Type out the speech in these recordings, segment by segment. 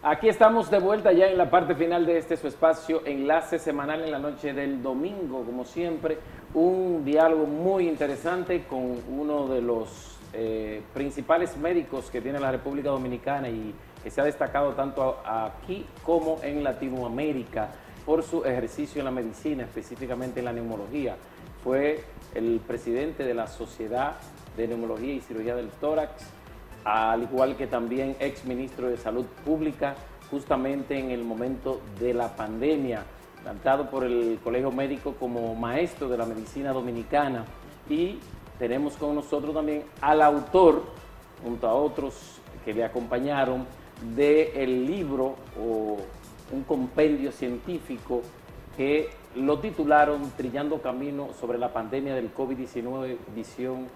Aquí estamos de vuelta ya en la parte final de este su espacio, Enlace Semanal en la noche del domingo, como siempre, un diálogo muy interesante con uno de los principales médicos que tiene la República Dominicana y que se ha destacado tanto aquí como en Latinoamérica por su ejercicio en la medicina, específicamente en la neumología. Fue el presidente de la Sociedad de Neumología y Cirugía del Tórax, al igual que también ex ministro de Salud Pública, justamente en el momento de la pandemia, plantado por el Colegio Médico como maestro de la medicina dominicana. Y tenemos con nosotros también al autor, junto a otros que le acompañaron, del libro o un compendio científico que lo titularon Trillando Camino sobre la pandemia del COVID-19, visión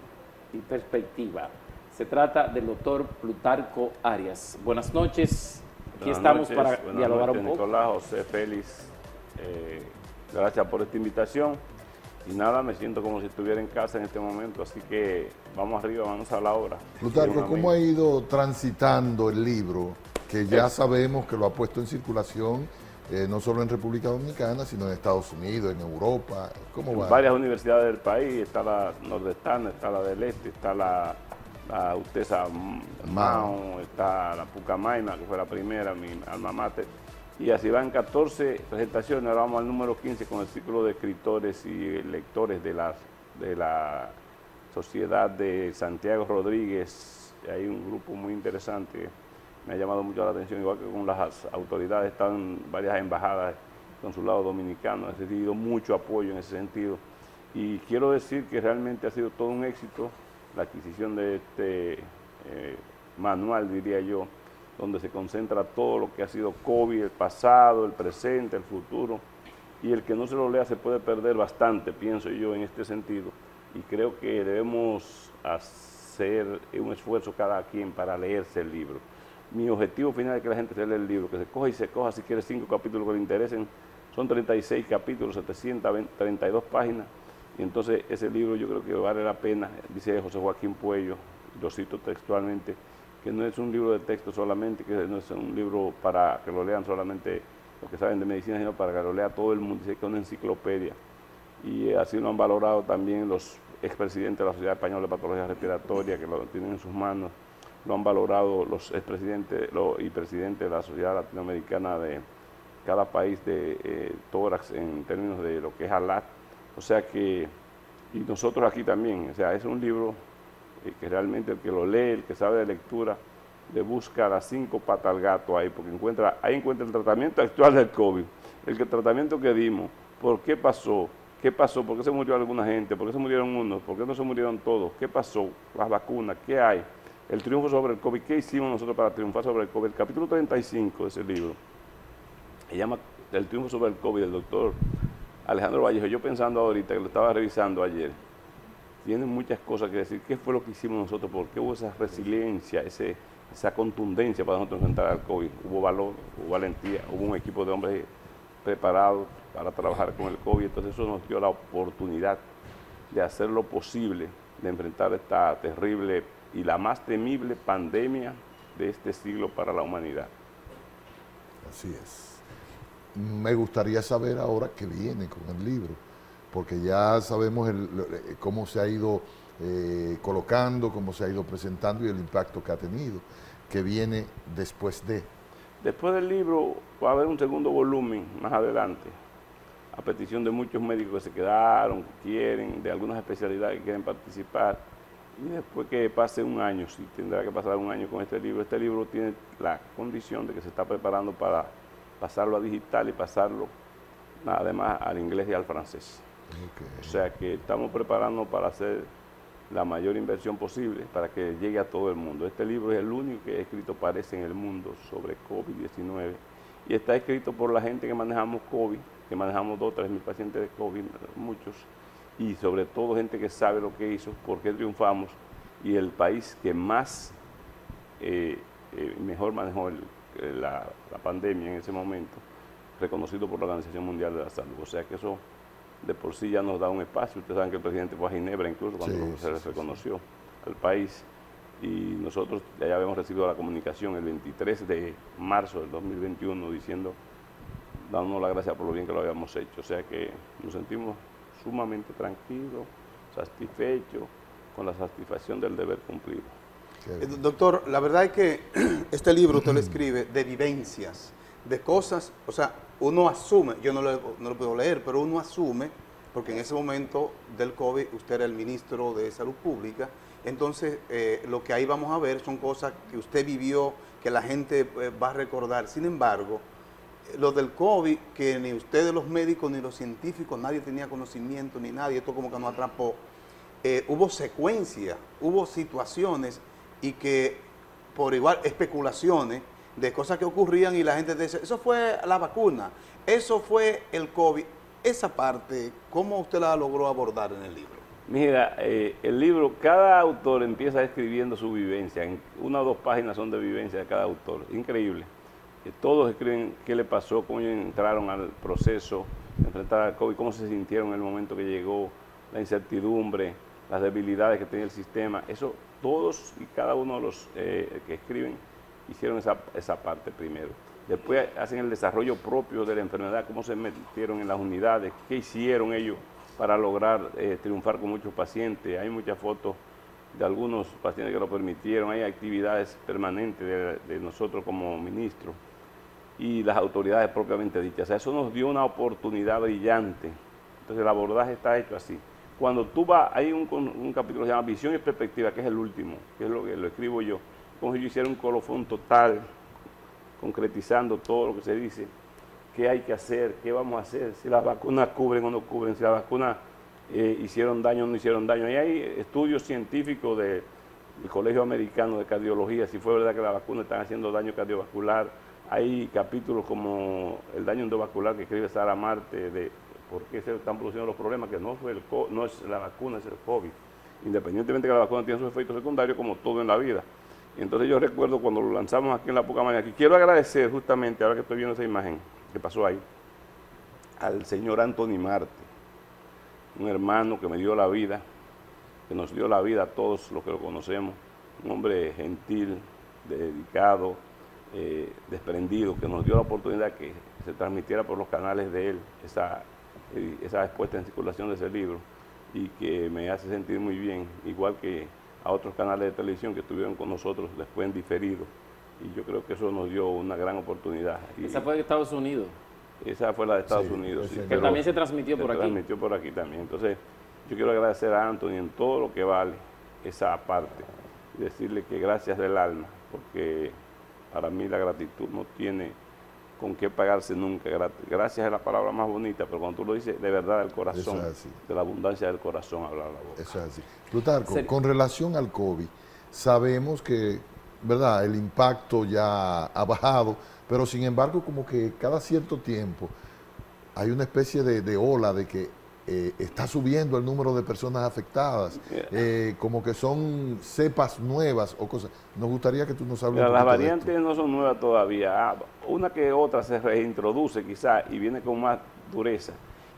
y perspectiva. Se trata del doctor Plutarco Arias. Buenas noches. Aquí estamos para dialogar un poco. Nicolás, José, Félix, gracias por esta invitación. Y nada, me siento como si estuviera en casa en este momento, así que vamos arriba, vamos a la obra. Plutarco, ¿cómo ha ido transitando el libro? Que ya sabemos que lo ha puesto en circulación, no solo en República Dominicana, sino en Estados Unidos, en Europa. ¿Cómo va? En varias universidades del país, está la nordestana, está la del este, está la UTESA Mao, está la Pucamaima, que fue la primera, mi alma mater. Y así van 14 presentaciones, ahora vamos al número 15 con el círculo de escritores y lectores de la Sociedad de Santiago Rodríguez. Hay un grupo muy interesante, me ha llamado mucho la atención, igual que con las autoridades, están varias embajadas, consulados dominicanos, he recibido mucho apoyo en ese sentido. Y quiero decir que realmente ha sido todo un éxito la adquisición de este manual, diría yo, donde se concentra todo lo que ha sido COVID, el pasado, el presente, el futuro, y el que no se lo lea se puede perder bastante, pienso yo, en este sentido, y creo que debemos hacer un esfuerzo cada quien para leerse el libro. Mi objetivo final es que la gente se lea el libro, que se coja y se coja, si quiere 5 capítulos que le interesen, son 36 capítulos, 732 páginas, y entonces ese libro yo creo que vale la pena, dice José Joaquín Puello, lo cito textualmente, que no es un libro de texto solamente, que no es un libro para que lo lean solamente los que saben de medicina, sino para que lo lea todo el mundo, dice que es una enciclopedia. Y así lo han valorado también los expresidentes de la Sociedad Española de Patología Respiratoria, que lo tienen en sus manos, lo han valorado los expresidentes y presidentes de la Sociedad Latinoamericana de cada país de tórax en términos de lo que es ALAT. O sea que, y nosotros aquí también, o sea, es un libro que realmente el que lo lee, el que sabe de lectura, le busca las 5 patas al gato ahí, porque ahí encuentra el tratamiento actual del COVID, el tratamiento que dimos, por qué pasó, por qué se murió alguna gente, por qué se murieron unos, por qué no se murieron todos, qué pasó, las vacunas, qué hay, el triunfo sobre el COVID, qué hicimos nosotros para triunfar sobre el COVID. El capítulo 35 de ese libro se llama El triunfo sobre el COVID, del doctor Alejandro Vallejo. Yo pensando ahorita, que lo estaba revisando ayer, tiene muchas cosas que decir. ¿Qué fue lo que hicimos nosotros? ¿Por qué hubo esa resiliencia, esa contundencia para nosotros enfrentar al COVID? Hubo valor, hubo valentía, hubo un equipo de hombres preparados para trabajar con el COVID. Entonces eso nos dio la oportunidad de hacer lo posible, de enfrentar esta terrible y la más temible pandemia de este siglo para la humanidad. Así es. Me gustaría saber ahora qué viene con el libro, porque ya sabemos cómo se ha ido colocando, cómo se ha ido presentando y el impacto que ha tenido. ¿Qué viene después de? Después del libro va a haber un segundo volumen más adelante, a petición de muchos médicos que se quedaron, que quieren, de algunas especialidades que quieren participar. Y después que pase un año, sí tendrá que pasar un año con este libro tiene la condición de que se está preparando para pasarlo a digital y pasarlo además al inglés y al francés. Okay. O sea que estamos preparando para hacer la mayor inversión posible para que llegue a todo el mundo. Este libro es el único que he escrito, parece, en el mundo sobre COVID-19 y está escrito por la gente que manejamos COVID, que manejamos 2 o 3 mil pacientes de COVID, muchos, y sobre todo gente que sabe lo que hizo, por qué triunfamos, y el país que más mejor manejó la pandemia en ese momento, reconocido por la Organización Mundial de la Salud. O sea que eso de por sí ya nos da un espacio. Ustedes saben que el presidente fue a Ginebra incluso cuando se les reconoció al país, y nosotros ya habíamos recibido la comunicación el 23 de marzo del 2021 diciendo, dándonos las gracias por lo bien que lo habíamos hecho. O sea que nos sentimos sumamente tranquilos, satisfechos, con la satisfacción del deber cumplido. Doctor, la verdad es que este libro usted lo escribe de vivencias, de cosas, o sea, uno asume, yo no lo puedo leer, pero uno asume, porque en ese momento del COVID usted era el ministro de Salud Pública, entonces lo que ahí vamos a ver son cosas que usted vivió, que la gente va a recordar. Sin embargo, lo del COVID, que ni ustedes los médicos ni los científicos, nadie tenía conocimiento, ni nadie, esto como que nos atrapó, hubo secuencias, hubo situaciones y que por igual especulaciones de cosas que ocurrían y la gente dice, eso fue la vacuna, eso fue el COVID. Esa parte, ¿cómo usted la logró abordar en el libro? Mira, el libro, cada autor empieza escribiendo su vivencia, en 1 o 2 páginas son de vivencia de cada autor, increíble. Todos escriben qué le pasó, cómo entraron al proceso de enfrentar al COVID, cómo se sintieron en el momento que llegó, la incertidumbre, las debilidades que tenía el sistema. Eso, todos y cada uno de los que escriben hicieron esa parte primero. Después hacen el desarrollo propio de la enfermedad, cómo se metieron en las unidades, qué hicieron ellos para lograr triunfar con muchos pacientes. Hay muchas fotos de algunos pacientes que lo permitieron, hay actividades permanentes de nosotros como ministros y las autoridades propiamente dichas. O sea, eso nos dio una oportunidad brillante. Entonces el abordaje está hecho así. Cuando tú vas, hay un capítulo que se llama Visión y Perspectiva, que es el último, que es lo que lo escribo yo. Como yo hiciera un colofón total, concretizando todo lo que se dice, qué hay que hacer, qué vamos a hacer, si las vacunas cubren o no cubren, si las vacunas hicieron daño o no hicieron daño. Ahí hay estudios científicos del Colegio Americano de Cardiología, si fue verdad que las vacunas están haciendo daño cardiovascular. Hay capítulos como el daño endovascular que escribe Sara Marte, de por qué se están produciendo los problemas, que no es la vacuna, es el COVID. Independientemente de que la vacuna tiene sus efectos secundarios, como todo en la vida. Y entonces yo recuerdo cuando lo lanzamos aquí en la Pucamaima, que quiero agradecer justamente, ahora que estoy viendo esa imagen que pasó ahí, al señor Anthony Marte, un hermano que me dio la vida, que nos dio la vida a todos los que lo conocemos, un hombre gentil, dedicado, desprendido, que nos dio la oportunidad que se transmitiera por los canales de él esa expuesta en circulación de ese libro, y que me hace sentir muy bien, igual que a otros canales de televisión que estuvieron con nosotros después en diferido, y yo creo que eso nos dio una gran oportunidad. ¿Esa fue de Estados Unidos? Esa fue la de Estados Unidos. Sí, pero también se transmitió por aquí. Se transmitió por aquí también. Entonces, yo quiero agradecer a Anthony en todo lo que vale esa parte y decirle que gracias del alma, porque para mí la gratitud no tiene con qué pagarse nunca. Gracias es la palabra más bonita, pero cuando tú lo dices de verdad del corazón, de la abundancia del corazón, hablar la boca. Eso es así. Plutarco, con relación al COVID, sabemos que, ¿verdad?, el impacto ya ha bajado, pero sin embargo como que cada cierto tiempo hay una especie de ola de que está subiendo el número de personas afectadas, como que son cepas nuevas o cosas. Nos gustaría que tú nos hables un poquito las variantes no son nuevas todavía. Una que otra se reintroduce quizás y viene con más dureza.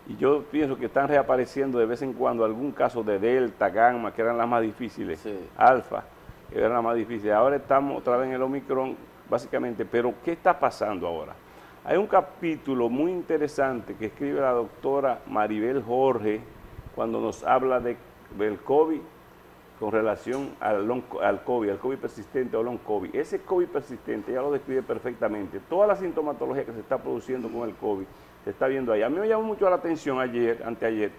Y yo pienso que están reapareciendo de vez en cuando algún caso de Delta, Gamma, que eran las más difíciles, Alfa, que eran las más difíciles. Ahora estamos otra vez en el Omicron, básicamente. Pero ¿qué está pasando ahora? Hay un capítulo muy interesante que escribe la doctora Maribel Jorge cuando nos habla del COVID con relación al COVID persistente o long COVID. Ese COVID persistente ya lo describe perfectamente. Toda la sintomatología que se está produciendo con el COVID se está viendo ahí. A mí me llamó mucho la atención anteayer,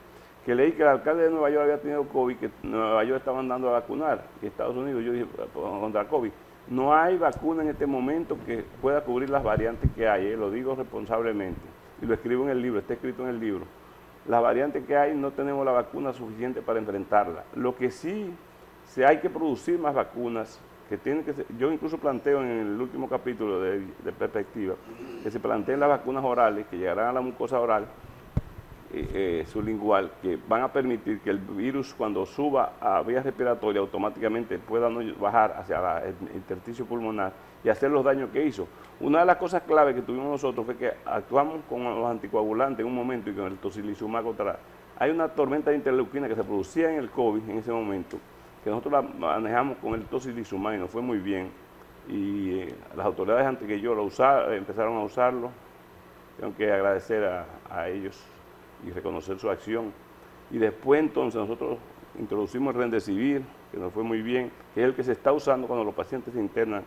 que leí que el alcalde de Nueva York había tenido COVID, que Nueva York estaba mandando a vacunar, y Estados Unidos, yo dije, contra el COVID. No hay vacuna en este momento que pueda cubrir las variantes que hay, lo digo responsablemente, y lo escribo en el libro, está escrito en el libro. Las variantes que hay no tenemos la vacuna suficiente para enfrentarla. Lo que sí hay que producir más vacunas, que tienen que ser, yo incluso planteo en el último capítulo de Perspectiva, que se planteen las vacunas orales, que llegarán a la mucosa oral, sublingual, que van a permitir que el virus cuando suba a vías respiratorias automáticamente pueda no bajar hacia el intersticio pulmonar y hacer los daños que hizo. Una de las cosas clave que tuvimos nosotros fue que actuamos con los anticoagulantes en un momento y con el tocilizumab contra. Hay una tormenta de interleuquina que se producía en el COVID en ese momento que nosotros la manejamos con el tocilizumab y nos fue muy bien. Y las autoridades antes que yo lo empezaron a usarlo. Tengo que agradecer a ellos y reconocer su acción. Y después entonces nosotros introducimos el Remdesivir, que nos fue muy bien, que es el que se está usando cuando los pacientes se internan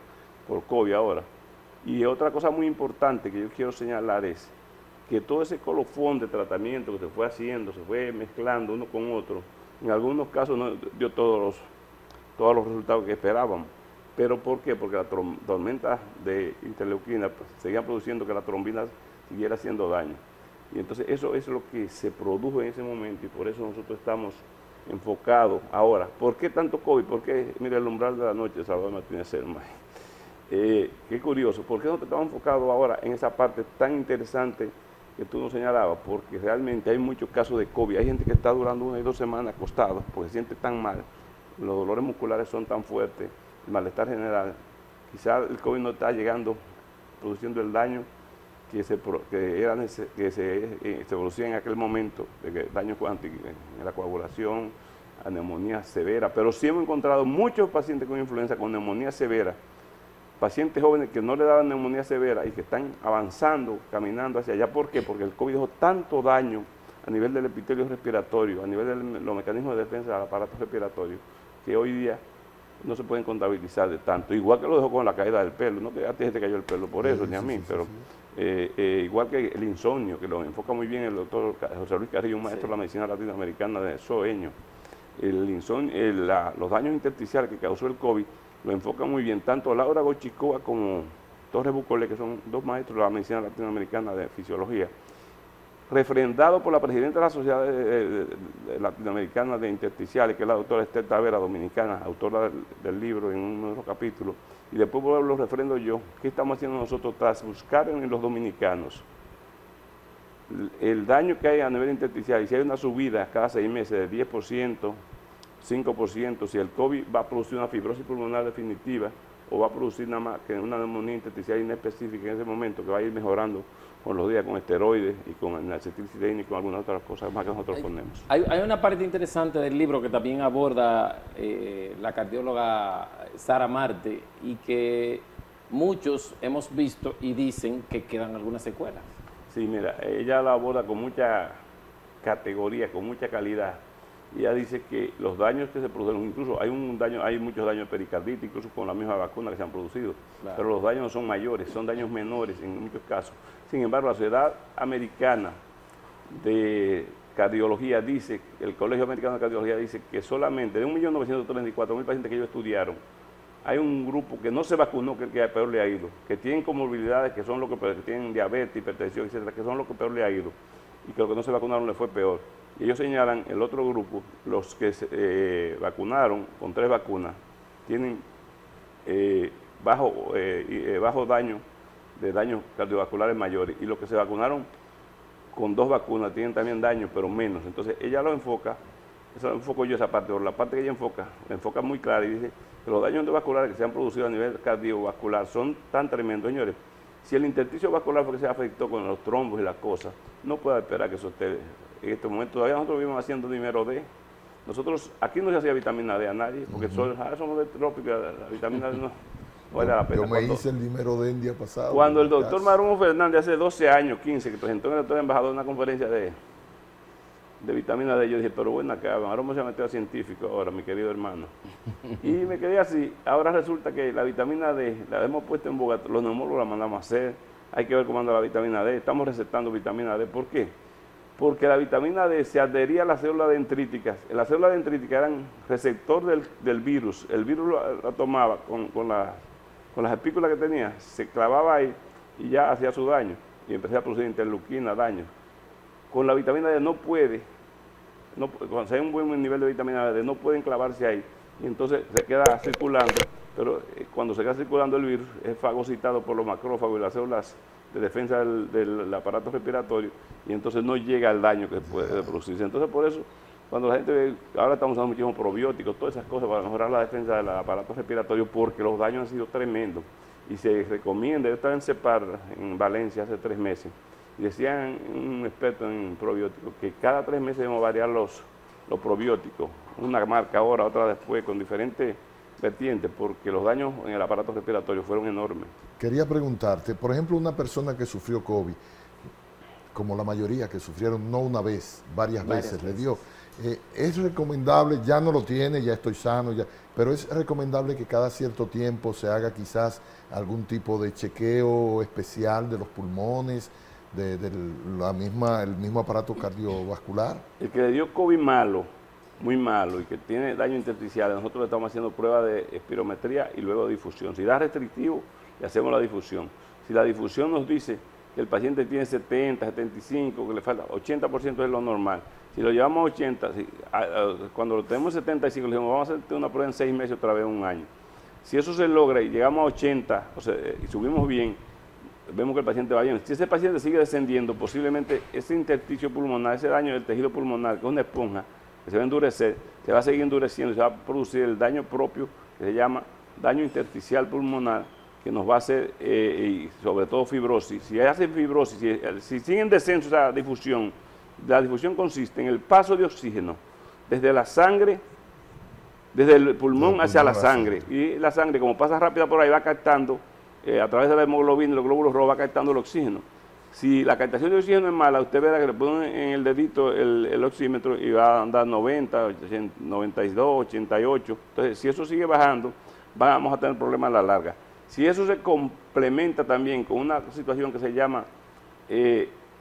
por COVID ahora. Y otra cosa muy importante que yo quiero señalar es que todo ese colofón de tratamiento que se fue haciendo, se fue mezclando uno con otro, en algunos casos no dio todos los resultados que esperábamos. ¿Pero por qué? Porque la tormenta de interleuquina seguía produciendo que la trombina siguiera haciendo daño. Y entonces eso es lo que se produjo en ese momento y por eso nosotros estamos enfocados ahora. ¿Por qué tanto COVID? ¿Por qué? Mira, el umbral de la noche, Salvador Martínez Selma. Qué curioso, ¿por qué no estamos enfocados ahora en esa parte tan interesante que tú nos señalabas? Porque realmente hay muchos casos de COVID, hay gente que está durando 1 y 2 semanas acostados porque se siente tan mal, los dolores musculares son tan fuertes, el malestar general, quizás el COVID no está llegando, produciendo el daño que se producía en aquel momento, de daño cuántico en la coagulación, a neumonía severa, pero sí hemos encontrado muchos pacientes con influenza con neumonía severa, pacientes jóvenes que no le daban neumonía severa y que están avanzando, caminando hacia allá. ¿Por qué? Porque el COVID dejó tanto daño a nivel del epitelio respiratorio, a nivel de los mecanismos de defensa del aparato respiratorio, que hoy día no se pueden contabilizar de tanto. Igual que lo dejó con la caída del pelo, no que a ti se te cayó el pelo por eso, ni a mí, pero igual que el insomnio, que lo enfoca muy bien el doctor José Luis Carrillo, un maestro de la medicina latinoamericana de Soeño. El insomnio, los daños intersticiales que causó el COVID, lo enfoca muy bien tanto Laura Gochicoa como Torres Bucole, que son 2 maestros de la medicina latinoamericana de fisiología, refrendado por la presidenta de la Sociedad Latinoamericana de Intersticiales, que es la doctora Esther Tavera, dominicana, autora del libro en uno de los capítulos, y después lo refrendo yo. ¿Qué estamos haciendo nosotros tras buscar en los dominicanos el daño que hay a nivel intersticial? Y si hay una subida cada 6 meses de 10%, 5%, si el COVID va a producir una fibrosis pulmonar definitiva o va a producir nada más que una neumonía intersticial inespecífica en ese momento, que va a ir mejorando con los días, con esteroides y con el acetilcidina y con algunas otras cosas más que nosotros ponemos. Hay una parte interesante del libro que también aborda la cardióloga Sara Marte y que muchos hemos visto y dicen que quedan algunas secuelas. Sí, mira, ella la aborda con mucha categoría, con mucha calidad. Y ella dice que los daños que se producen, incluso hay muchos daños pericarditis, incluso con la misma vacuna que se han producido, claro, pero los daños no son mayores, son daños menores en muchos casos. Sin embargo, la Sociedad Americana de Cardiología dice, el Colegio Americano de Cardiología dice que solamente de 1.934.000 pacientes que ellos estudiaron, hay un grupo que no se vacunó, que es el que peor le ha ido, que tienen comorbilidades, que son los que tienen diabetes, hipertensión, etcétera, que son los que peor le ha ido, y que los que no se vacunaron le fue peor. Y ellos señalan, el otro grupo, los que se vacunaron con 3 vacunas, tienen bajo daño, de daños cardiovasculares mayores, y los que se vacunaron con 2 vacunas tienen también daño, pero menos. Entonces ella lo enfoca, eso lo enfoco yo esa parte, pero la parte que ella enfoca muy clara y dice que los daños endovasculares que se han producido a nivel cardiovascular son tan tremendos, señores. Si el intersticio vascular fue que se afectó con los trombos y las cosas, no puede esperar que eso esté en este momento. Todavía nosotros vivimos haciendo dímero D. Nosotros, aquí no se hacía vitamina D a nadie, porque somos de trópico, la vitamina D no vale la pena. Yo me hice el dímero D el día pasado. Cuando el doctor Marumo Fernández, hace 12 años, 15, que presentó en el doctor embajador una conferencia de vitamina D, yo dije, pero bueno, acá, Marumo se metió a científico ahora, mi querido hermano. Y me quedé así. Ahora resulta que la vitamina D la hemos puesto en boga, los neumólogos la mandamos a hacer, hay que ver cómo anda la vitamina D, estamos recetando vitamina D. ¿Por qué? Porque la vitamina D se adhería a las células dendríticas. Las células dendríticas eran receptor del virus. El virus la tomaba con las espículas que tenía, se clavaba ahí y ya hacía su daño. Y empecé a producir interleuquina, daño. Con la vitamina D no puede, cuando hay un buen nivel de vitamina D, no pueden clavarse ahí. Y entonces se queda circulando, pero cuando se queda circulando el virus es fagocitado por los macrófagos y las células de defensa del aparato respiratorio, y entonces no llega al daño que puede producirse. Entonces por eso, cuando la gente ve, ahora estamos usando muchísimos probióticos, todas esas cosas para mejorar la defensa del aparato respiratorio, porque los daños han sido tremendos. Y se recomienda, yo estaba en CEPAR en Valencia hace 3 meses, y decían un experto en probióticos que cada 3 meses debemos variar los probióticos, una marca ahora, otra después, con diferentes vertientes, porque los daños en el aparato respiratorio fueron enormes. Quería preguntarte, por ejemplo, una persona que sufrió COVID, como la mayoría que sufrieron no una vez, varias veces, le dio, es recomendable, ya no lo tiene, ya estoy sano, ya, pero es recomendable que cada cierto tiempo se haga quizás algún tipo de chequeo especial de los pulmones, el mismo aparato cardiovascular. El que le dio COVID malo, muy malo, y que tiene daño intersticial, nosotros le estamos haciendo pruebas de espirometría y luego difusión. Si da restrictivo, le hacemos la difusión. Si la difusión nos dice que el paciente tiene 70, 75, que le falta 80% es lo normal. Si lo llevamos a 80, cuando lo tenemos 75, le decimos, vamos a hacer una prueba en 6 meses, otra vez un año. Si eso se logra y llegamos a 80, o sea, y subimos bien, vemos que el paciente va bien. Si ese paciente sigue descendiendo, posiblemente ese intersticio pulmonar, ese daño del tejido pulmonar, que es una esponja, que se va a endurecer, se va a seguir endureciendo, se va a producir el daño propio, que se llama daño intersticial pulmonar, que nos va a hacer, y sobre todo fibrosis. Si hacen fibrosis, si siguen descenso esa difusión, la difusión consiste en el paso de oxígeno desde la sangre, desde el pulmón hacia la sangre. Y la sangre, como pasa rápida por ahí, va captando, a través de la hemoglobina, los glóbulos rojos, va captando el oxígeno. Si la captación de oxígeno es mala, usted verá que le ponen en el dedito el oxímetro y va a andar 90, 92, 88. Entonces, si eso sigue bajando, vamos a tener problemas a la larga. Si eso se complementa también con una situación que se llama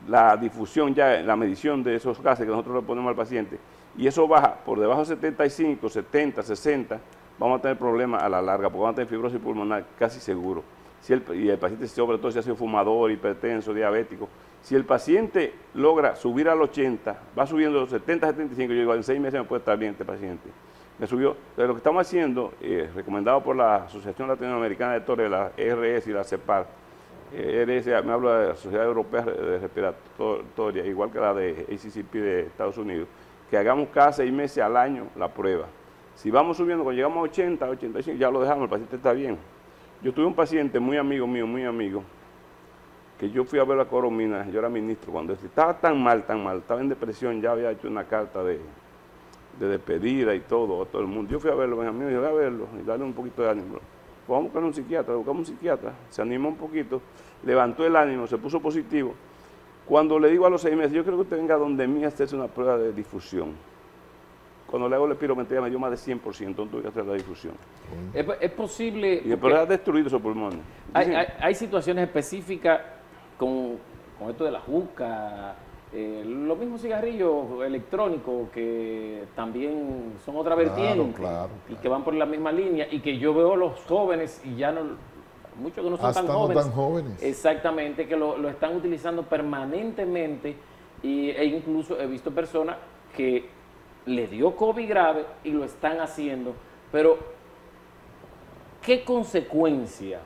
la difusión, ya la medición de esos gases que nosotros le ponemos al paciente, y eso baja por debajo de 75, 70, 60, vamos a tener problemas a la larga, porque vamos a tener fibrosis pulmonar casi seguro. Y el paciente, sobre todo si ha sido fumador, hipertenso, diabético, si el paciente logra subir al 80, va subiendo los 70, 75, yo digo, en 6 meses me puede estar bien este paciente. Me subió. Entonces, lo que estamos haciendo, recomendado por la Asociación Latinoamericana de Doctores, la ERS y la CEPAR, ERS me habla de la Sociedad Europea de Respiratoria, igual que la de ACCP de Estados Unidos, que hagamos cada 6 meses al año la prueba. Si vamos subiendo, cuando llegamos a 80, 85, ya lo dejamos, el paciente está bien. Yo tuve un paciente muy amigo mío, que yo fui a ver a Coromina, yo era ministro, cuando estaba tan mal, estaba en depresión, ya había hecho una carta de despedida y todo, a todo el mundo. Yo fui a verlo, Benjamín me dijo, voy a verlo y darle un poquito de ánimo. Pues vamos a buscar un psiquiatra, buscamos un psiquiatra, se animó un poquito, levantó el ánimo, se puso positivo. Cuando le digo a los 6 meses, yo creo que usted venga donde mí a hacerse una prueba de difusión. Cuando le hago la espirometría me dio más de 100%, no tuve que hacer la difusión. Es posible... Y después ha destruido esos pulmones. Hay situaciones específicas con esto de la juca, los mismos cigarrillos electrónicos que también son otra vertiente, claro. Y que van por la misma línea, y que yo veo los jóvenes, y ya no, muchos que no son tan jóvenes, exactamente, que lo están utilizando permanentemente, e incluso he visto personas que le dio COVID grave y lo están haciendo, pero ¿qué consecuencias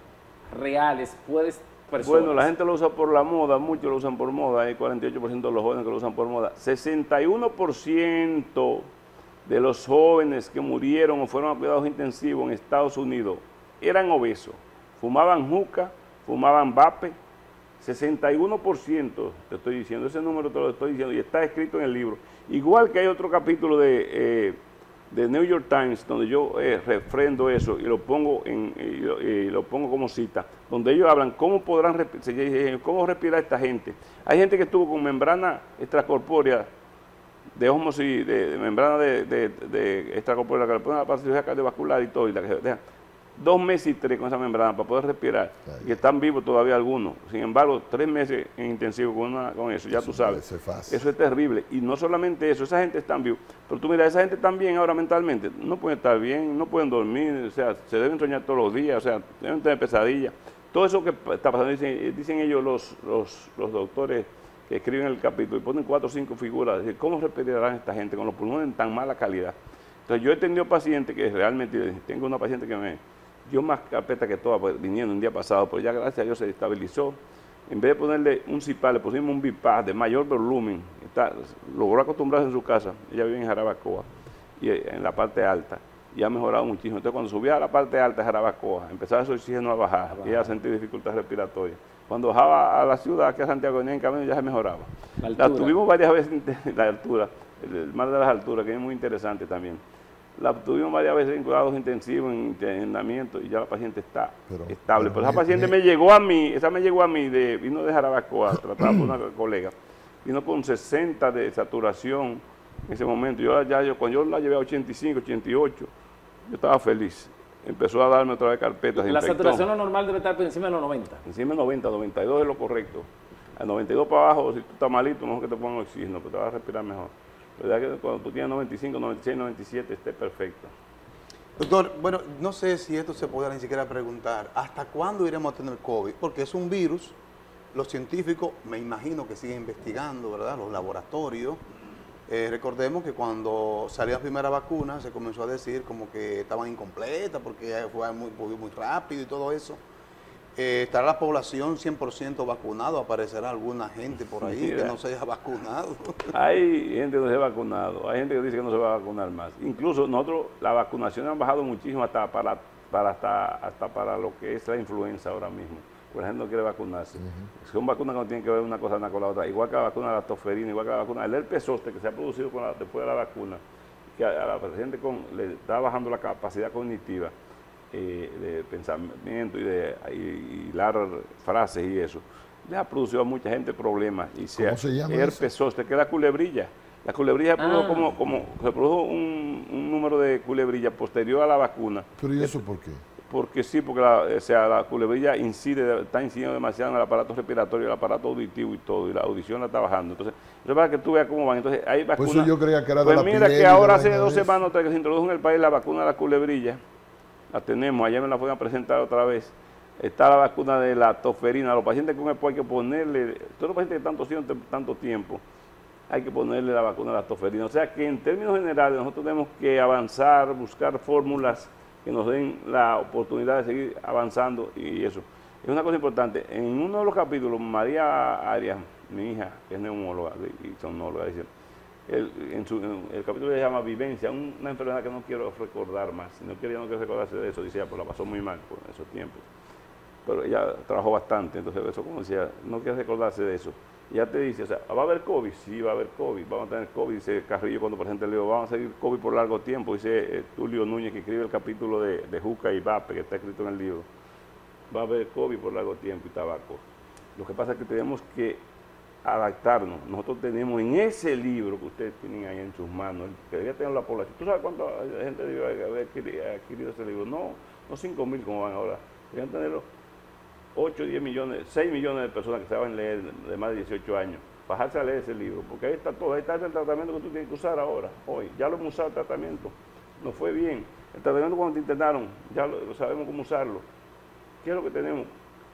reales puedes personas? Bueno, la gente lo usa por la moda, muchos lo usan por moda, hay 48% de los jóvenes que lo usan por moda. 61% de los jóvenes que murieron o fueron a cuidados intensivos en Estados Unidos eran obesos, fumaban juca, fumaban vape, 61%, te estoy diciendo, ese número te lo estoy diciendo y está escrito en el libro. Igual que hay otro capítulo de New York Times, donde yo refrendo eso y lo pongo como cita, donde ellos hablan cómo cómo respirar esta gente. Hay gente que estuvo con membrana extracorpórea de osmosis, de membrana de extracorpórea, que le ponen la cirugía cardiovascular y todo, y la que dejan 2 meses y 3 con esa membrana para poder respirar, y están vivos todavía algunos. Sin embargo, 3 meses en intensivo con eso, ya tú sabes. Eso es terrible. Y no solamente eso, esa gente está viva. Pero tú mira, esa gente también ahora mentalmente no pueden estar bien, no pueden dormir, o sea, se deben soñar todos los días, o sea, deben tener pesadillas. Todo eso que está pasando, dicen ellos los doctores que escriben el capítulo, y ponen 4 o 5 figuras, de cómo respirarán esta gente con los pulmones en tan mala calidad. Entonces yo he tenido pacientes que realmente, tengo una paciente que me dio más carpeta que toda, pues, viniendo un día pasado, pero ya gracias a Dios se estabilizó. En vez de ponerle un CIPAP, le pusimos un BIPAP de mayor volumen. Logró acostumbrarse en su casa. Ella vive en Jarabacoa, y en la parte alta, y ha mejorado muchísimo. Entonces, cuando subía a la parte alta de Jarabacoa, empezaba su oxígeno a bajar, y ella sentía dificultad respiratoria. Cuando bajaba a la ciudad, aquí a Santiago, venía en camino, ya se mejoraba. La tuvimos varias veces en la altura, el mal de las alturas, que es muy interesante también. La tuvimos varias veces en cuidados intensivos, en internamiento, y ya la paciente está estable. Pero esa paciente me llegó a mí, vino de Jarabacoa, tratada por una colega, vino con 60 de saturación en ese momento. Cuando yo la llevé a 85, 88, yo estaba feliz. Empezó a darme otra vez carpetas. La saturación normal debe estar por encima de los 90. Encima de 90, 92 es lo correcto. A 92 para abajo, si tú estás malito, mejor que te pongan oxígeno, pero te vas a respirar mejor. La verdad que cuando tú tienes 95, 96, 97, esté perfecto. Doctor, bueno, no sé si esto se podrá ni siquiera preguntar. ¿Hasta cuándo iremos a tener COVID? Porque es un virus, los científicos me imagino que siguen investigando, ¿verdad? Los laboratorios. Recordemos que cuando salió la primera vacuna se comenzó a decir como que estaban incompletas porque fue muy rápido y todo eso. ¿Estará la población 100% vacunada? ¿Aparecerá alguna gente por ahí que no se haya vacunado? Hay gente que no se ha vacunado, hay gente que dice que no se va a vacunar más. Incluso nosotros, la vacunación ha bajado muchísimo hasta para lo que es la influenza ahora mismo. Pues la gente no quiere vacunarse. Son vacunas que no tienen que ver una cosa con la otra. Igual que la vacuna de la tosferina, igual que la vacuna del herpes zóster que se ha producido después de la vacuna, que a la paciente le está bajando la capacidad cognitiva de pensamiento y de hilar frases y eso, le ha producido a mucha gente problemas. Y ¿Cómo se llama herpes zóster, que es la culebrilla. La culebrilla se produjo un número de culebrillas posterior a la vacuna. ¿Pero y eso por qué? Porque sí, porque la culebrilla está incidiendo demasiado en el aparato respiratorio, el aparato auditivo y todo, y la audición la está bajando. Entonces, eso es para que tú veas cómo van. Entonces, hay vacunas. Por eso yo creía que era de la mira piel que ahora hace vaina 2 de eso. semanas que se introdujo en el país la vacuna de la culebrilla. La tenemos, ayer me la fueron a presentar otra vez. Está la vacuna de la tosferina. A los pacientes con EPO hay que ponerle, todos los pacientes que están tosiendo tanto tiempo, hay que ponerle la vacuna de la tosferina. O sea que en términos generales nosotros tenemos que avanzar, buscar fórmulas que nos den la oportunidad de seguir avanzando y eso. Es una cosa importante. En uno de los capítulos, María Arias, mi hija, que es neumóloga y somnóloga, dice, el capítulo se llama Vivencia, una enfermedad que no quiero recordar más. Si no quiere, ya no quiero recordarse de eso. Dice ella, pues la pasó muy mal por esos tiempos. Pero ella trabajó bastante, entonces eso, como decía, no quiere recordarse de eso. Y ya te dice, o sea, ¿va a haber COVID? Sí, va a haber COVID, vamos a tener COVID. Dice Carrillo cuando presenta el libro, vamos a seguir COVID por largo tiempo. Dice Tulio Núñez, que escribe el capítulo de Juca y Vape, que está escrito en el libro. Va a haber COVID por largo tiempo y tabaco. Lo que pasa es que tenemos que adaptarnos. Nosotros tenemos en ese libro que ustedes tienen ahí en sus manos, que debía tener la población. ¿Tú sabes cuánta gente debe haber adquirido ese libro? No 5.000 como van ahora. Debían tenerlo 8, 10 millones, 6 millones de personas que saben leer de más de 18 años. Bajarse a leer ese libro, porque ahí está todo, ahí está el tratamiento que tú tienes que usar ahora, hoy. Ya lo hemos usado el tratamiento, no fue bien. El tratamiento cuando te internaron, ya lo sabemos cómo usarlo. ¿Qué es lo que tenemos?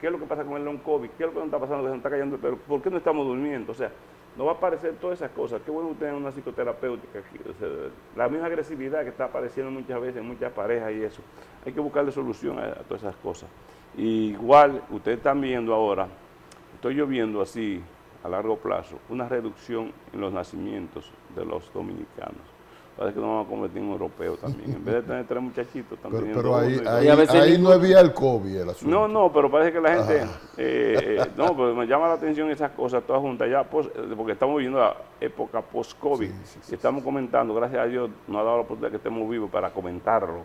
¿Qué es lo que pasa con el long COVID? ¿Qué es lo que nos está pasando? Que se nos está cayendo el pelo. ¿Por qué no estamos durmiendo? O sea, nos va a aparecer todas esas cosas. Qué bueno tener una psicoterapéutica aquí. O sea, la misma agresividad que está apareciendo muchas veces en muchas parejas y eso. Hay que buscarle solución a todas esas cosas. Y igual, ustedes están viendo ahora, estoy yo viendo así, a largo plazo, una reducción en los nacimientos de los dominicanos. Parece que nos vamos a convertir en europeos también. En vez de tener 3 muchachitos, están teniendo pero uno. ahí no había el COVID, el asunto. No, pero parece que la gente... no, pero me llama la atención esas cosas todas juntas ya, porque estamos viviendo la época post-COVID. Sí. Estamos comentando, gracias a Dios, nos ha dado la oportunidad que estemos vivos para comentarlo.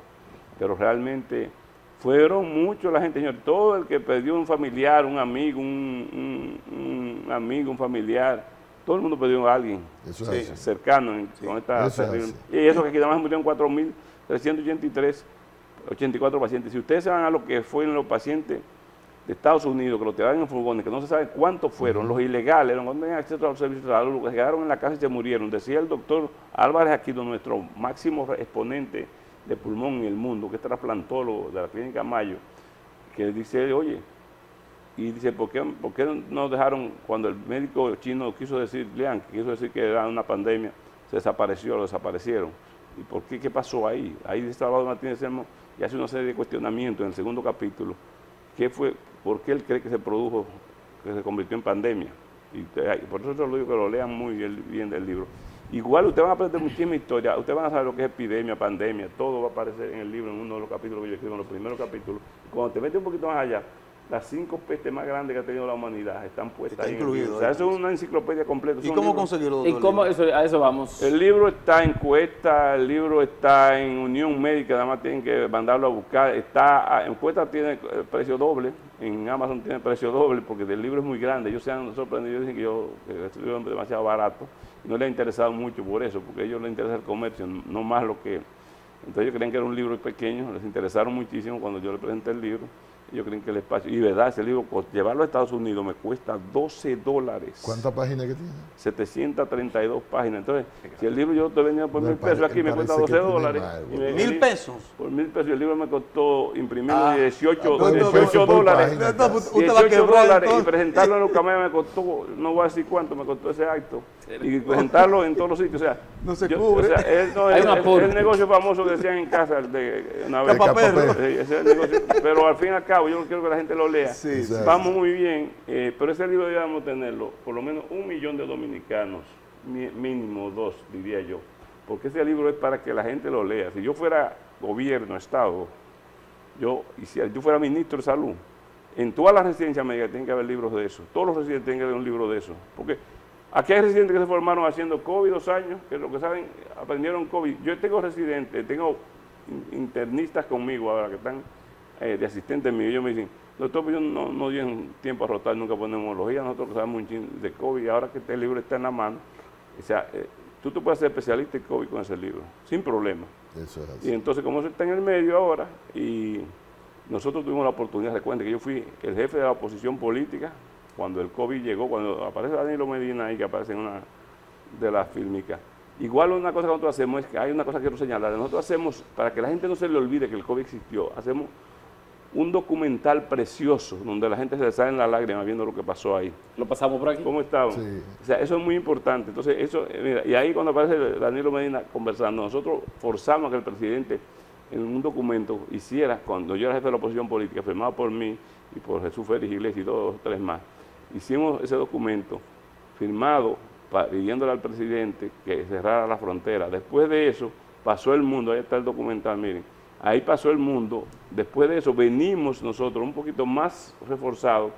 Pero realmente... fueron muchos la gente, señor, todo el que perdió un familiar, un amigo, un amigo, un familiar, todo el mundo perdió a alguien cercano con esta terrible. Y eso que aquí además murieron 4.384 pacientes. Si ustedes se van a lo que fueron los pacientes de Estados Unidos, que los tiraron en furgones, que no se sabe cuántos fueron, los ilegales, los que no tenían acceso a los servicios de salud, los que se quedaron en la casa y se murieron. Decía el doctor Álvarez Aquino, nuestro máximo exponente de pulmón en el mundo, que es trasplantólogo de la Clínica Mayo, que dice, oye, y dice, ¿por qué no dejaron, cuando el médico chino quiso decir, Liang, quiso decir que era una pandemia, se desapareció, lo desaparecieron? ¿Y por qué? ¿Qué pasó ahí? Ahí dice Salvador Martínez Sermo y hace una serie de cuestionamientos en el segundo capítulo. ¿Qué fue? ¿Por qué él cree que se produjo, que se convirtió en pandemia? Y por eso yo lo digo que lo lean muy bien del libro. Igual ustedes van a aprender muchísima historia, ustedes van a saber lo que es epidemia, pandemia, todo va a aparecer en el libro, en uno de los capítulos que yo escribo, en los primeros capítulos. Cuando te metes un poquito más allá, las 5 pestes más grandes que ha tenido la humanidad están puestas Está ahí. incluido. O sea, eso es una enciclopedia completa. ¿Y cómo conseguirlo? ¿Y cómo eso, a eso vamos? El libro está en Cuesta, el libro está en Unión Médica, nada más tienen que mandarlo a buscar. En Cuesta tiene precio doble, en Amazon tiene precio doble, porque el libro es muy grande. Ellos se han sorprendido, dicen que este libro es demasiado barato, y no les ha interesado mucho por eso, porque a ellos les interesa el comercio, no más lo que... Entonces ellos creen que era un libro pequeño, les interesaron muchísimo cuando yo les presenté el libro. Yo creo que el espacio, y verdad, ese libro, llevarlo a Estados Unidos me cuesta $12. ¿Cuántas páginas que tiene? 732 páginas. Entonces, si el libro yo te venía por $1,000 aquí, me cuesta $12. ¿1,000 pesos? Por $1,000. El libro me costó imprimirlo $18. Y presentarlo en los camellos me costó, no voy a decir cuánto, me costó ese acto. Y presentarlo en todos los sitios. O sea, no se cubre. O sea, el negocio famoso que decían en casa, una vez. Ese es el negocio, pero al fin y al cabo, yo no quiero que la gente lo lea. Sí, sí. Vamos muy bien, pero ese libro debemos tenerlo, por lo menos 1 millón de dominicanos, mínimo 2, diría yo, porque ese libro es para que la gente lo lea. Si yo fuera gobierno, Estado, y si yo fuera ministro de Salud, en todas las residencias médicas tienen que haber libros de eso, todos los residentes tienen que haber un libro de eso, porque aquí hay residentes que se formaron haciendo COVID 2 años, que lo que saben, aprendieron COVID. Yo tengo residentes, tengo internistas conmigo ahora que están de asistentes míos. Ellos me dicen, doctor, pues yo no di tiempo a rotar nunca por neumología, nosotros que sabemos un chin de COVID, ahora que este libro está en la mano, o sea, tú te puedes ser especialista en COVID con ese libro, sin problema. Eso es así. Y entonces, como eso está en el medio ahora, y nosotros tuvimos la oportunidad, recuerden que yo fui el jefe de la oposición política cuando el COVID llegó, cuando aparece Danilo Medina ahí, que aparece en una de las fílmicas. Igual una cosa que nosotros hacemos es que hay una cosa que quiero señalar, nosotros hacemos, para que la gente no se le olvide que el COVID existió, hacemos un documental precioso donde la gente se le sale en la lágrima viendo lo que pasó ahí. ¿Lo pasamos por aquí? ¿Cómo estábamos? Sí. O sea, eso es muy importante. Entonces, eso, mira, y ahí cuando aparece Danilo Medina conversando, nosotros forzamos a que el presidente en un documento hiciera, cuando yo era jefe de la oposición política, firmado por mí y por Jesús Félix Iglesias y 2 o 3 más, hicimos ese documento firmado pidiéndole al presidente que cerrara la frontera. Después de eso, pasó el mundo, ahí está el documental, miren, ahí pasó el mundo. Después de eso, venimos nosotros un poquito más reforzados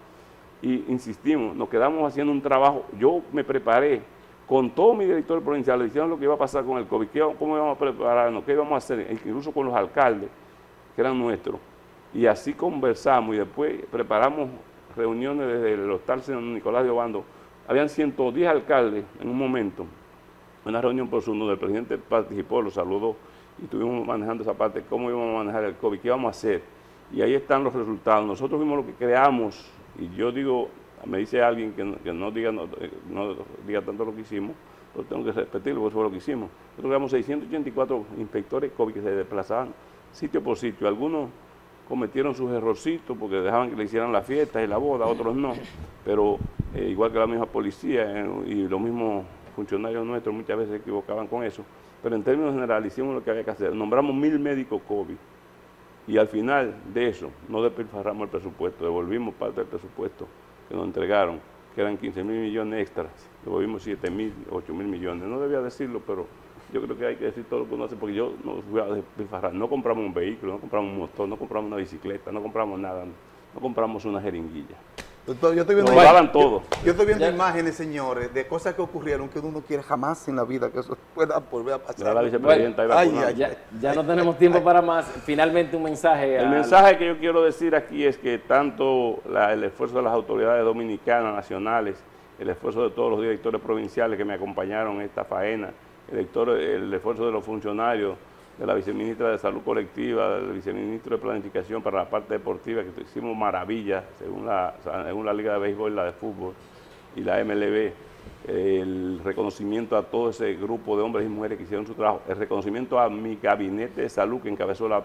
y insistimos, nos quedamos haciendo un trabajo. Yo me preparé con todo mi director provincial, le dijeron lo que iba a pasar con el COVID, cómo íbamos a prepararnos, qué íbamos a hacer, incluso con los alcaldes, que eran nuestros. Y así conversamos y después preparamos reuniones desde el hostal San Nicolás de Obando. Habían 110 alcaldes en un momento, una reunión por Zoom donde el presidente participó, lo saludó y estuvimos manejando esa parte, cómo íbamos a manejar el COVID, qué íbamos a hacer. Y ahí están los resultados. Nosotros vimos lo que creamos, y yo digo, me dice alguien que no diga tanto lo que hicimos, pero tengo que repetirlo, porque eso fue lo que hicimos. Nosotros creamos 684 inspectores COVID que se desplazaban sitio por sitio. Algunos cometieron sus errorcitos porque dejaban que le hicieran la fiesta y la boda, otros no, pero igual que la misma policía y los mismos funcionarios nuestros muchas veces se equivocaban con eso, pero en términos generales hicimos lo que había que hacer, nombramos 1000 médicos COVID y al final de eso no despilfarramos el presupuesto, devolvimos parte del presupuesto que nos entregaron, que eran 15.000 millones extras, devolvimos 7.000, 8.000 millones, no debía decirlo, pero yo creo que hay que decir todo lo que uno hace, porque yo no voy a despilfarrar. No compramos un vehículo, no compramos un motor, no compramos una bicicleta, no compramos nada, no compramos una jeringuilla. Doctor, yo estoy viendo, yo estoy viendo imágenes, señores, de cosas que ocurrieron que uno no quiere jamás en la vida que eso pueda volver a pasar. La vicepresidenta ya no tenemos tiempo para más. Finalmente un mensaje. El mensaje que yo quiero decir aquí es que tanto el esfuerzo de las autoridades dominicanas, nacionales, el esfuerzo de todos los directores provinciales que me acompañaron en esta faena, el esfuerzo de los funcionarios, de la viceministra de Salud Colectiva, del viceministro de Planificación para la parte deportiva, que hicimos maravillas según la Liga de Béisbol, la de Fútbol y la MLB, el reconocimiento a todo ese grupo de hombres y mujeres que hicieron su trabajo, el reconocimiento a mi gabinete de salud que encabezó la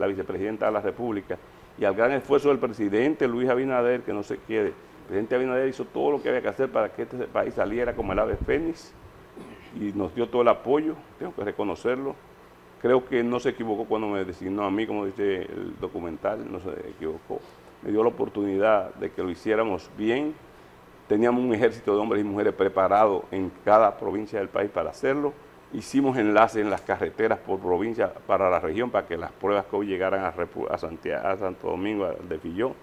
vicepresidenta de la República y al gran esfuerzo del presidente Luis Abinader, que no se quede. El presidente Abinader hizo todo lo que había que hacer para que este país saliera como el ave fénix y nos dio todo el apoyo, tengo que reconocerlo. Creo que no se equivocó cuando me designó a mí, como dice el documental, no se equivocó. Me dio la oportunidad de que lo hiciéramos bien. Teníamos un ejército de hombres y mujeres preparados en cada provincia del país para hacerlo. Hicimos enlaces en las carreteras por provincia para la región para que las pruebas COVID llegaran a Santo Domingo, de Filló.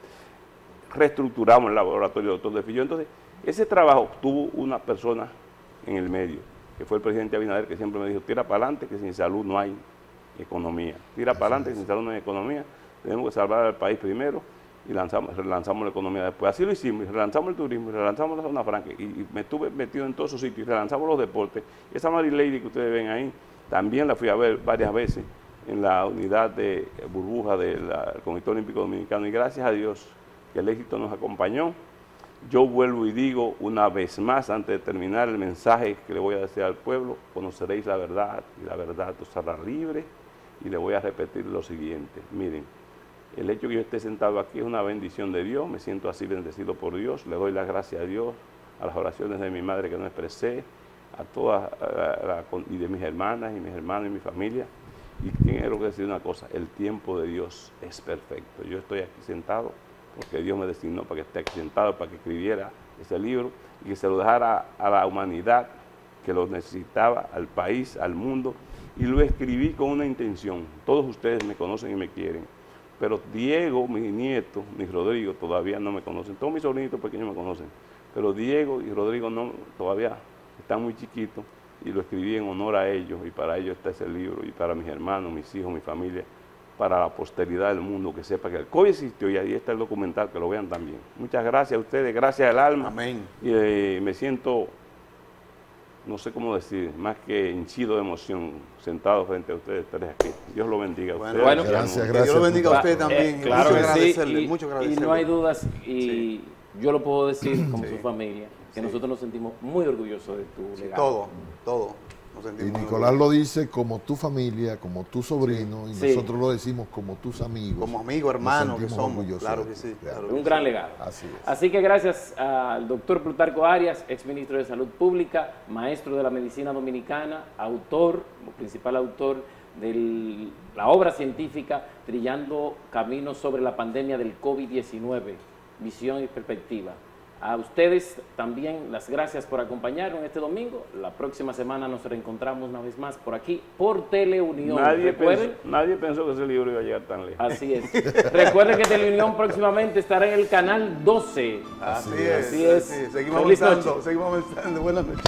reestructuramos el laboratorio del doctor de Filló. Entonces, ese trabajo tuvo una persona en el medio, que fue el presidente Abinader, que siempre me dijo, tira para adelante, que sin salud no hay economía. Tira para adelante, que sin salud no hay economía. Tenemos que salvar al país primero y relanzamos la economía después. Así lo hicimos, y relanzamos el turismo, y relanzamos la zona franca, y me estuve metido en todos esos sitios, y relanzamos los deportes. Esa Mary Lady que ustedes ven ahí, también la fui a ver varias veces en la unidad de burbuja del Comité Olímpico Dominicano, y gracias a Dios que el éxito nos acompañó. Yo vuelvo y digo una vez más, antes de terminar el mensaje que le voy a decir al pueblo, conoceréis la verdad, y la verdad os hará libre, y le voy a repetir lo siguiente. Miren, el hecho que yo esté sentado aquí es una bendición de Dios, me siento así bendecido por Dios, le doy las gracias a Dios, a las oraciones de mi madre que no expresé, a todas, y de mis hermanas y mis hermanos y mi familia. Y quiero decir una cosa, el tiempo de Dios es perfecto. Yo estoy aquí sentado porque Dios me designó para que esté aquí sentado, para que escribiera ese libro y que se lo dejara a la humanidad que lo necesitaba, al país, al mundo, y lo escribí con una intención. Todos ustedes me conocen y me quieren, pero Diego, mi nieto, ni Rodrigo todavía no me conocen. Todos mis sobrinitos pequeños me conocen, pero Diego y Rodrigo no, todavía están muy chiquitos, y lo escribí en honor a ellos, y para ellos está ese libro, y para mis hermanos, mis hijos, mi familia, para la posteridad del mundo, que sepa que el COVID existió, y ahí está el documental, que lo vean también. Muchas gracias a ustedes, gracias al alma. Amén. Y me siento, no sé cómo decir, más que henchido de emoción, sentado frente a ustedes tres aquí. Dios lo bendiga a ustedes. Bueno, gracias. Dios lo bendiga a usted también. Claro mucho que agradecerle, sí, mucho agradecerle. y no hay dudas, y Sí. yo lo puedo decir como Sí. su familia, que Sí. nosotros nos sentimos muy orgullosos de tu Sí, legado. todo. Nos Y sentimos muy Nicolás orgullosos. lo dice como tu familia, como tu sobrino, y Sí. nosotros lo decimos como tus amigos. Como amigos, hermanos que Nos sentimos somos. orgullosos Claro de que ti. sí. Claro. claro que Un sí. gran legado. Así es. Así que gracias al doctor Plutarco Arias, exministro de Salud Pública, maestro de la medicina dominicana, autor, principal autor de la obra científica Trillando Caminos sobre la pandemia del COVID-19, visión y perspectiva. A ustedes también las gracias por acompañarnos este domingo. La próxima semana nos reencontramos una vez más por aquí, por Teleunión. Recuerden, Nadie pensó que ese libro iba a llegar tan lejos. así es. Recuerden que Teleunión próximamente estará en el canal 12. Así Así es. es. Seguimos Feliz avanzando. noche. Seguimos avanzando. Buenas noches.